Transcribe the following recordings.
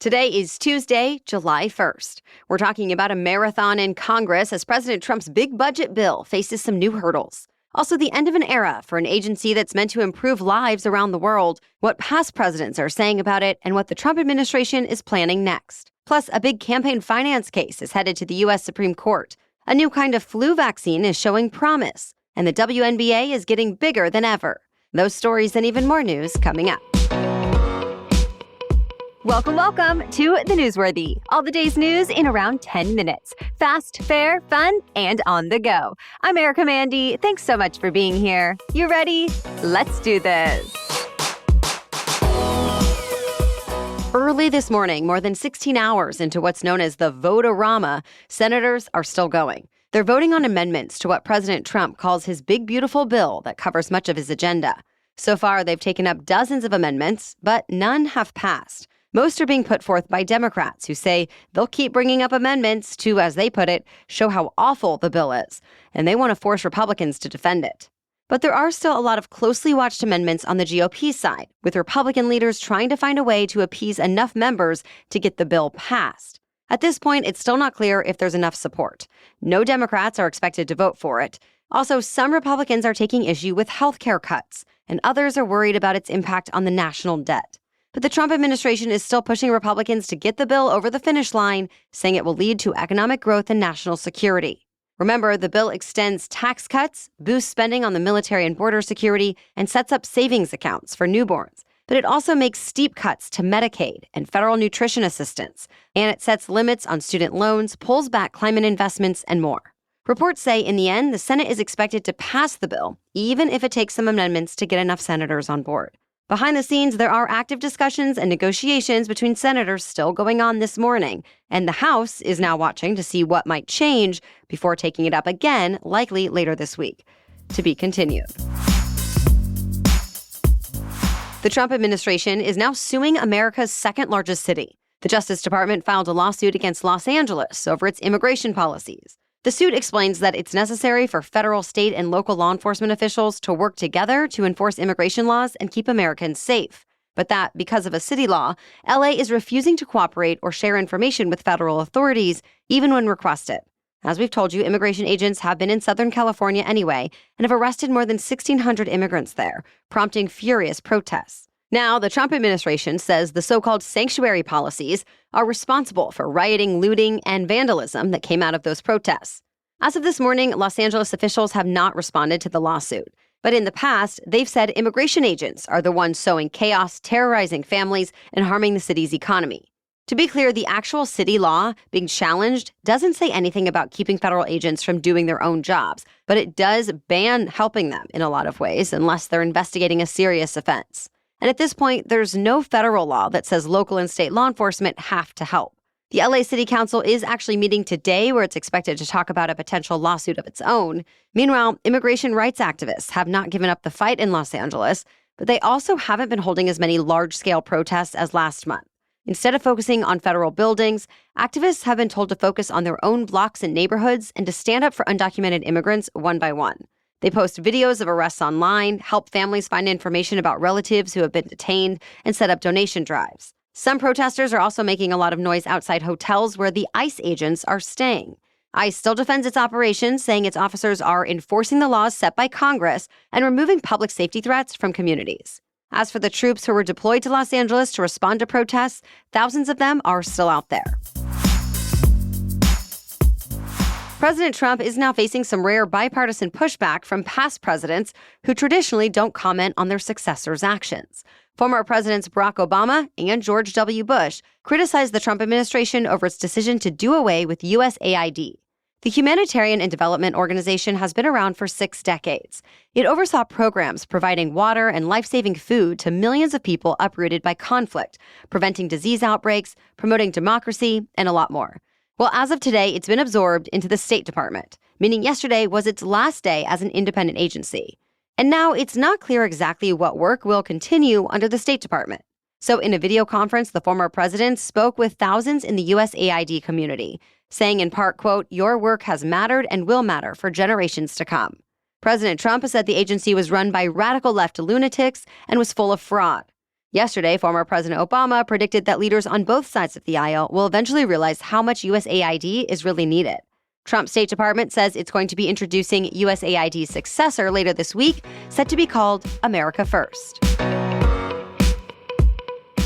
Today is Tuesday, July 1st. We're talking about a marathon in Congress as President Trump's big budget bill faces some new hurdles. Also, the end of an era for an agency that's meant to improve lives around the world, what past presidents are saying about it, and what the Trump administration is planning next. Plus, a big campaign finance case is headed to the U.S. Supreme Court. A new kind of flu vaccine is showing promise, and the WNBA is getting bigger than ever. Those stories and even more news coming up. Welcome to The Newsworthy. All the day's news in around 10 minutes. Fast, fair, fun, and on the go. I'm Erica Mandy. Thanks so much for being here. You ready? Let's do this. Early this morning, more than 16 hours into what's known as the vote-a-rama, senators are still going. They're voting on amendments to what President Trump calls his big, beautiful bill that covers much of his agenda. So far, they've taken up dozens of amendments, but none have passed. Most are being put forth by Democrats who say they'll keep bringing up amendments to, as they put it, show how awful the bill is, and they want to force Republicans to defend it. But there are still a lot of closely watched amendments on the GOP side, with Republican leaders trying to find a way to appease enough members to get the bill passed. At this point, it's still not clear if there's enough support. No Democrats are expected to vote for it. Also, some Republicans are taking issue with health care cuts, and others are worried about its impact on the national debt. But the Trump administration is still pushing Republicans to get the bill over the finish line, saying it will lead to economic growth and national security. Remember, the bill extends tax cuts, boosts spending on the military and border security, and sets up savings accounts for newborns. But it also makes steep cuts to Medicaid and federal nutrition assistance, and it sets limits on student loans, pulls back climate investments, and more. Reports say in the end, the Senate is expected to pass the bill, even if it takes some amendments to get enough senators on board. Behind the scenes, there are active discussions and negotiations between senators still going on this morning, and the House is now watching to see what might change before taking it up again, likely later this week. To be continued. The Trump administration is now suing America's second largest city. The Justice Department filed a lawsuit against Los Angeles over its immigration policies. The suit explains that it's necessary for federal, state, and local law enforcement officials to work together to enforce immigration laws and keep Americans safe. But that, because of a city law, LA is refusing to cooperate or share information with federal authorities, even when requested. As we've told you, immigration agents have been in Southern California anyway and have arrested more than 1,600 immigrants there, prompting furious protests. Now, the Trump administration says the so-called sanctuary policies are responsible for rioting, looting, and vandalism that came out of those protests. As of this morning, Los Angeles officials have not responded to the lawsuit. But in the past, they've said immigration agents are the ones sowing chaos, terrorizing families, and harming the city's economy. To be clear, the actual city law being challenged doesn't say anything about keeping federal agents from doing their own jobs, but it does ban helping them in a lot of ways unless they're investigating a serious offense. And at this point, there's no federal law that says local and state law enforcement have to help. The LA City Council is actually meeting today where it's expected to talk about a potential lawsuit of its own. Meanwhile, immigration rights activists have not given up the fight in Los Angeles, but they also haven't been holding as many large-scale protests as last month. Instead of focusing on federal buildings, activists have been told to focus on their own blocks and neighborhoods and to stand up for undocumented immigrants one by one. They post videos of arrests online, help families find information about relatives who have been detained, and set up donation drives. Some protesters are also making a lot of noise outside hotels where the ICE agents are staying. ICE still defends its operations, saying its officers are enforcing the laws set by Congress and removing public safety threats from communities. As for the troops who were deployed to Los Angeles to respond to protests, thousands of them are still out there. President Trump is now facing some rare bipartisan pushback from past presidents who traditionally don't comment on their successors' actions. Former Presidents Barack Obama and George W. Bush criticized the Trump administration over its decision to do away with USAID. The Humanitarian and Development Organization has been around for 6 decades. It oversaw programs providing water and life-saving food to millions of people uprooted by conflict, preventing disease outbreaks, promoting democracy, and a lot more. Well, as of today, it's been absorbed into the State Department, meaning yesterday was its last day as an independent agency. And now it's not clear exactly what work will continue under the State Department. So in a video conference, the former president spoke with thousands in the USAID community, saying in part, quote, "Your work has mattered and will matter for generations to come." President Trump has said the agency was run by radical left lunatics and was full of fraud. Yesterday, former President Obama predicted that leaders on both sides of the aisle will eventually realize how much USAID is really needed. Trump's State Department says it's going to be introducing USAID's successor later this week, set to be called America First.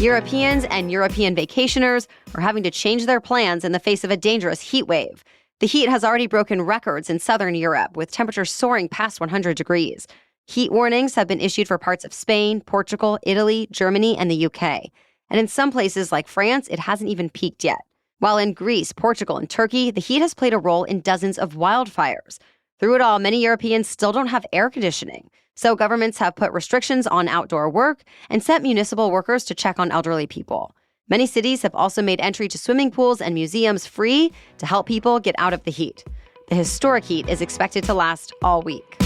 Europeans and European vacationers are having to change their plans in the face of a dangerous heat wave. The heat has already broken records in southern Europe, with temperatures soaring past 100 degrees. Heat warnings have been issued for parts of Spain, Portugal, Italy, Germany, and the UK. And in some places like France, it hasn't even peaked yet. While in Greece, Portugal, and Turkey, the heat has played a role in dozens of wildfires. Through it all, many Europeans still don't have air conditioning. So governments have put restrictions on outdoor work and sent municipal workers to check on elderly people. Many cities have also made entry to swimming pools and museums free to help people get out of the heat. The historic heat is expected to last all week.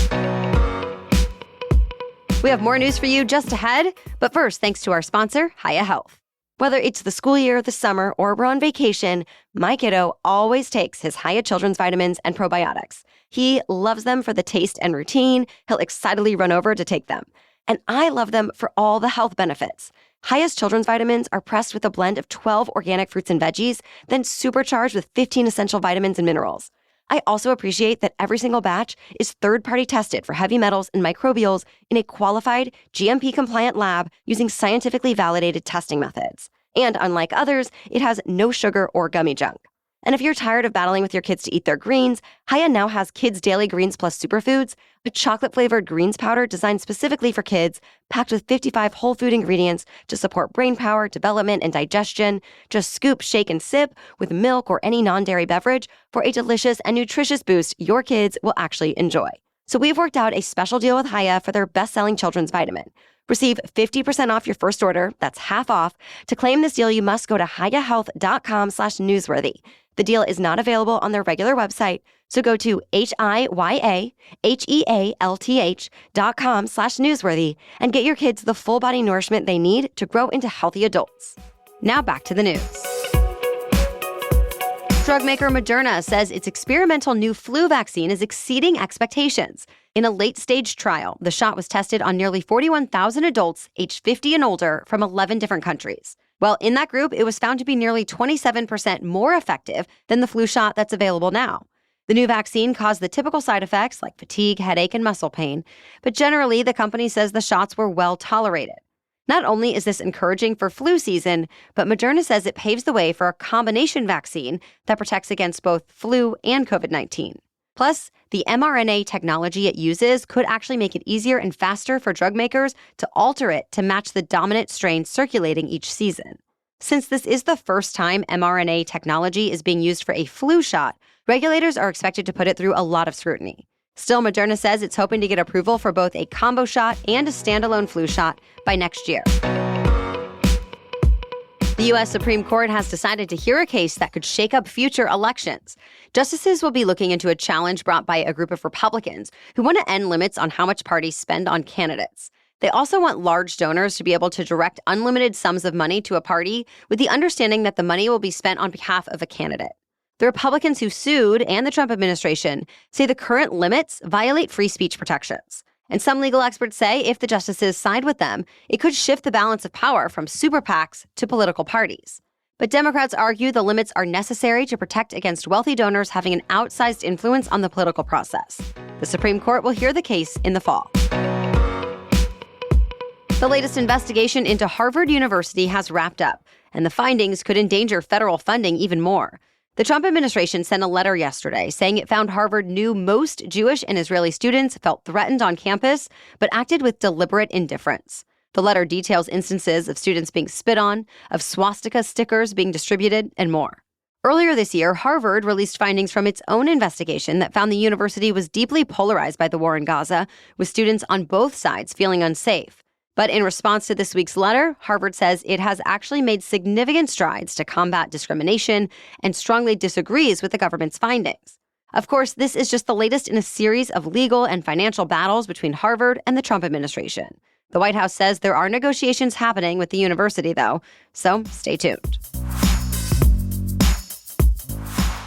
We have more news for you just ahead, but first, thanks to our sponsor, Hiya Health. Whether it's the school year, the summer, or we're on vacation, my kiddo always takes his Hiya children's vitamins and probiotics. He loves them for the taste and routine. He'll excitedly run over to take them. And I love them for all the health benefits. Hiya's children's vitamins are pressed with a blend of 12 organic fruits and veggies, then supercharged with 15 essential vitamins and minerals. I also appreciate that every single batch is third-party tested for heavy metals and microbials in a qualified, GMP-compliant lab using scientifically validated testing methods. And unlike others, it has no sugar or gummy junk. And if you're tired of battling with your kids to eat their greens, Hiya now has Kids Daily Greens Plus Superfoods, a chocolate-flavored greens powder designed specifically for kids, packed with 55 whole food ingredients to support brain power, development, and digestion. Just scoop, shake, and sip with milk or any non-dairy beverage for a delicious and nutritious boost your kids will actually enjoy. So we've worked out a special deal with Hiya for their best-selling children's vitamin. Receive 50% off your first order, that's half off. To claim this deal, you must go to hiyahealth.com/newsworthy. The deal is not available on their regular website, so go to hiyahealth.com/newsworthy and get your kids the full body nourishment they need to grow into healthy adults. Now back to the news. Drug maker Moderna says its experimental new flu vaccine is exceeding expectations. In a late-stage trial, the shot was tested on nearly 41,000 adults aged 50 and older from 11 different countries. Well, in that group, it was found to be nearly 27% more effective than the flu shot that's available now. The new vaccine caused the typical side effects like fatigue, headache, and muscle pain, but generally, the company says the shots were well tolerated. Not only is this encouraging for flu season, but Moderna says it paves the way for a combination vaccine that protects against both flu and COVID-19. Plus, the mRNA technology it uses could actually make it easier and faster for drug makers to alter it to match the dominant strain circulating each season. Since this is the first time mRNA technology is being used for a flu shot, regulators are expected to put it through a lot of scrutiny. Still, Moderna says it's hoping to get approval for both a combo shot and a standalone flu shot by next year. The U.S. Supreme Court has decided to hear a case that could shake up future elections. Justices will be looking into a challenge brought by a group of Republicans who want to end limits on how much parties spend on candidates. They also want large donors to be able to direct unlimited sums of money to a party with the understanding that the money will be spent on behalf of a candidate. The Republicans who sued and the Trump administration say the current limits violate free speech protections. And some legal experts say if the justices side with them, it could shift the balance of power from super PACs to political parties. But Democrats argue the limits are necessary to protect against wealthy donors having an outsized influence on the political process. The Supreme Court will hear the case in the fall. The latest investigation into Harvard University has wrapped up, and the findings could endanger federal funding even more. The Trump administration sent a letter yesterday saying it found Harvard knew most Jewish and Israeli students felt threatened on campus, but acted with deliberate indifference. The letter details instances of students being spit on, of swastika stickers being distributed, and more. Earlier this year, Harvard released findings from its own investigation that found the university was deeply polarized by the war in Gaza, with students on both sides feeling unsafe. But in response to this week's letter, Harvard says it has actually made significant strides to combat discrimination and strongly disagrees with the government's findings. Of course, this is just the latest in a series of legal and financial battles between Harvard and the Trump administration. The White House says there are negotiations happening with the university, though, so stay tuned.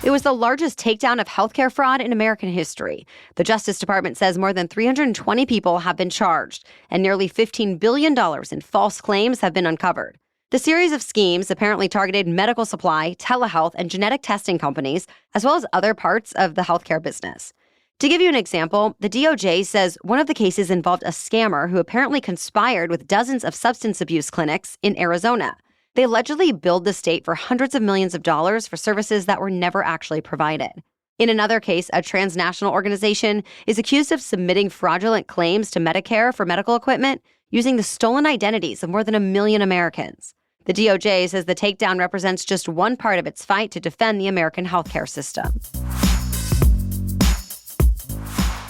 It was the largest takedown of healthcare fraud in American history. The Justice Department says more than 320 people have been charged, and nearly $15 billion in false claims have been uncovered. The series of schemes apparently targeted medical supply, telehealth, and genetic testing companies, as well as other parts of the healthcare business. To give you an example, the DOJ says one of the cases involved a scammer who apparently conspired with dozens of substance abuse clinics in Arizona. They allegedly billed the state for hundreds of millions of dollars for services that were never actually provided. In another case, a transnational organization is accused of submitting fraudulent claims to Medicare for medical equipment using the stolen identities of more than 1 million Americans. The DOJ says the takedown represents just one part of its fight to defend the American healthcare system.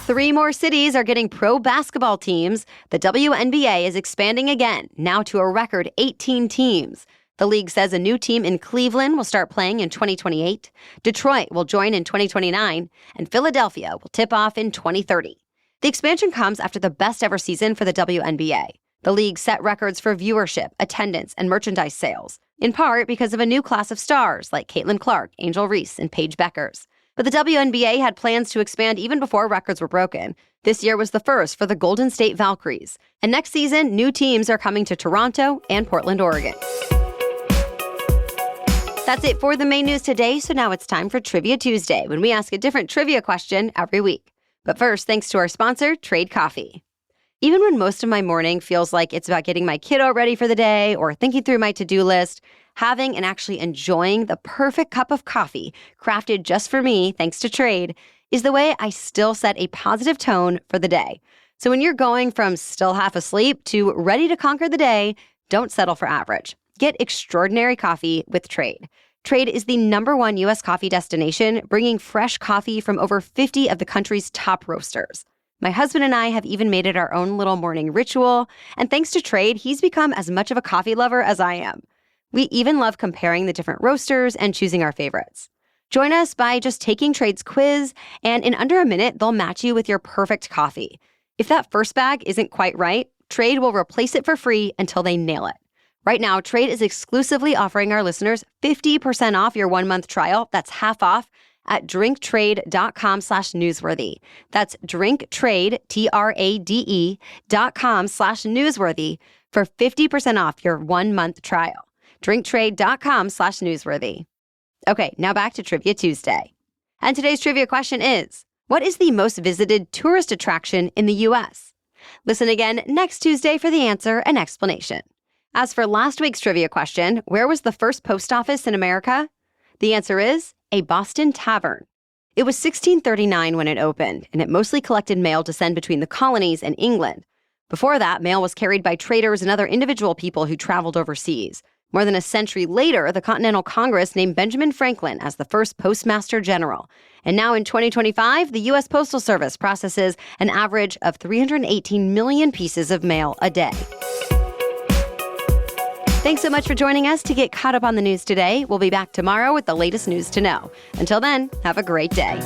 3 more cities are getting pro basketball teams. The WNBA is expanding again, now to a record 18 teams. The league says a new team in Cleveland will start playing in 2028, Detroit will join in 2029, and Philadelphia will tip off in 2030. The expansion comes after the best-ever season for the WNBA. The league set records for viewership, attendance, and merchandise sales, in part because of a new class of stars like Caitlin Clark, Angel Reese, and Paige Beckers. But the WNBA had plans to expand even before records were broken. This year was the first for the Golden State Valkyries. And next season, new teams are coming to Toronto and Portland, Oregon. That's it for the main news today, so now it's time for Trivia Tuesday, when we ask a different trivia question every week. But first, thanks to our sponsor, Trade Coffee. Even when most of my morning feels like it's about getting my kiddo ready for the day or thinking through my to-do list, having and actually enjoying the perfect cup of coffee crafted just for me, thanks to Trade, is the way I still set a positive tone for the day. So when you're going from still half asleep to ready to conquer the day, don't settle for average. Get extraordinary coffee with Trade. Trade is the #1 U.S. coffee destination, bringing fresh coffee from over 50 of the country's top roasters. My husband and I have even made it our own little morning ritual, and thanks to Trade, he's become as much of a coffee lover as I am. We even love comparing the different roasters and choosing our favorites. Join us by just taking Trade's quiz, and in under a minute, they'll match you with your perfect coffee. If that first bag isn't quite right, Trade will replace it for free until they nail it. Right now, Trade is exclusively offering our listeners 50% off your 1-month trial. That's half off at drinktrade.com/newsworthy. That's drinktrade, TRADE.com/newsworthy for 50% off your 1-month trial. drinktrade.com/newsworthy. Okay, now back to Trivia Tuesday. And today's trivia question is, what is the most visited tourist attraction in the U.S.? Listen again next Tuesday for the answer and explanation. As for last week's trivia question, where was the first post office in America? The answer is a Boston tavern. It was 1639 when it opened, and it mostly collected mail to send between the colonies and England. Before that, mail was carried by traders and other individual people who traveled overseas. More than a century later, the Continental Congress named Benjamin Franklin as the first Postmaster General. And now in 2025, the U.S. Postal Service processes an average of 318 million pieces of mail a day. Thanks so much for joining us to get caught up on the news today. We'll be back tomorrow with the latest news to know. Until then, have a great day.